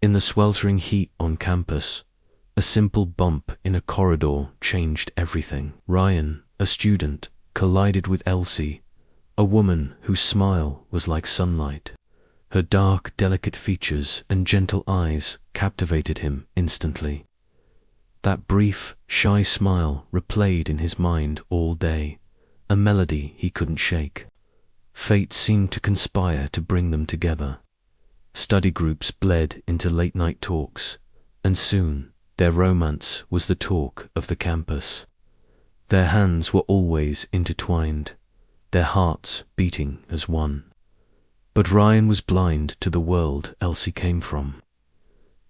In the sweltering heat on campus, a simple bump in a corridor changed everything. Ryan, a student, collided with Elsie, a woman whose smile was like sunlight. Her dark, delicate features and gentle eyes captivated him instantly. That brief, shy smile replayed in his mind all day, a melody he couldn't shake. Fate seemed to conspire to bring them together. Study groups bled into late-night talks, and soon their romance was the talk of the campus. Their hands were always intertwined, their hearts beating as one. But Ryan was blind to the world Elsie came from.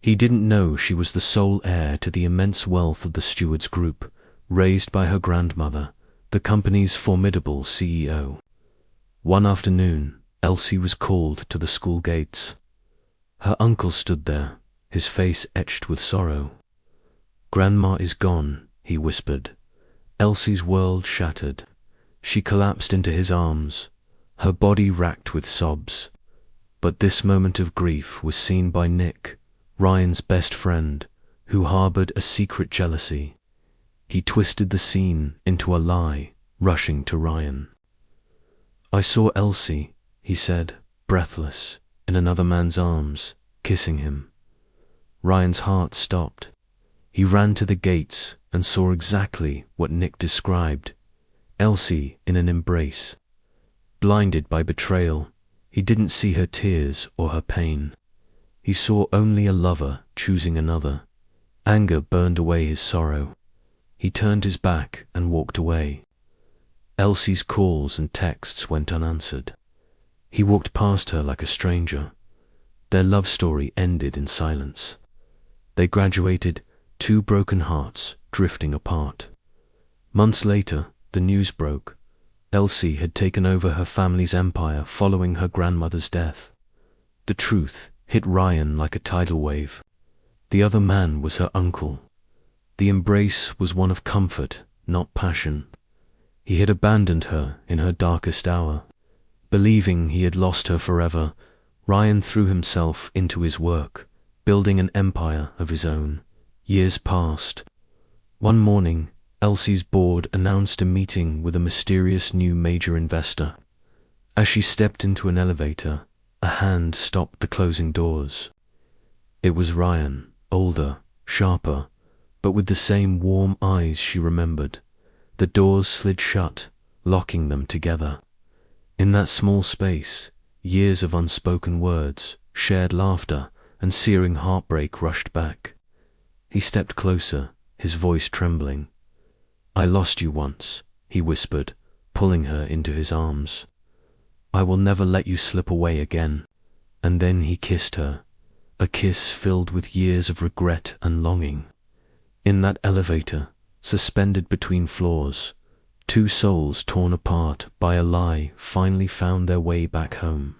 He didn't know she was the sole heir to the immense wealth of the Stewards Group, raised by her grandmother, the company's formidable CEO. One afternoon, Elsie was called to the school gates. Her uncle stood there, his face etched with sorrow. "Grandma is gone," he whispered. Elsie's world shattered. She collapsed into his arms, her body racked with sobs. But this moment of grief was seen by Nick, Ryan's best friend, who harbored a secret jealousy. He twisted the scene into a lie, rushing to Ryan. "I saw Elsie," he said, breathless, in another man's arms, kissing him. Ryan's heart stopped. He ran to the gates and saw exactly what Nick described. Elsie in an embrace. Blinded by betrayal, he didn't see her tears or her pain. He saw only a lover choosing another. Anger burned away his sorrow. He turned his back and walked away. Elsie's calls and texts went unanswered. He walked past her like a stranger. Their love story ended in silence. They graduated, two broken hearts drifting apart. Months later, the news broke. Elsie had taken over her family's empire following her grandmother's death. The truth hit Ryan like a tidal wave. The other man was her uncle. The embrace was one of comfort, not passion. He had abandoned her in her darkest hour. Believing he had lost her forever, Ryan threw himself into his work, building an empire of his own. Years passed. One morning, Elsie's board announced a meeting with a mysterious new major investor. As she stepped into an elevator, a hand stopped the closing doors. It was Ryan, older, sharper, but with the same warm eyes she remembered. The doors slid shut, locking them together. In that small space, years of unspoken words, shared laughter, and searing heartbreak rushed back. He stepped closer, his voice trembling. "I lost you once," he whispered, pulling her into his arms. "I will never let you slip away again." And then he kissed her, a kiss filled with years of regret and longing. In that elevator, suspended between floors, two souls torn apart by a lie finally found their way back home.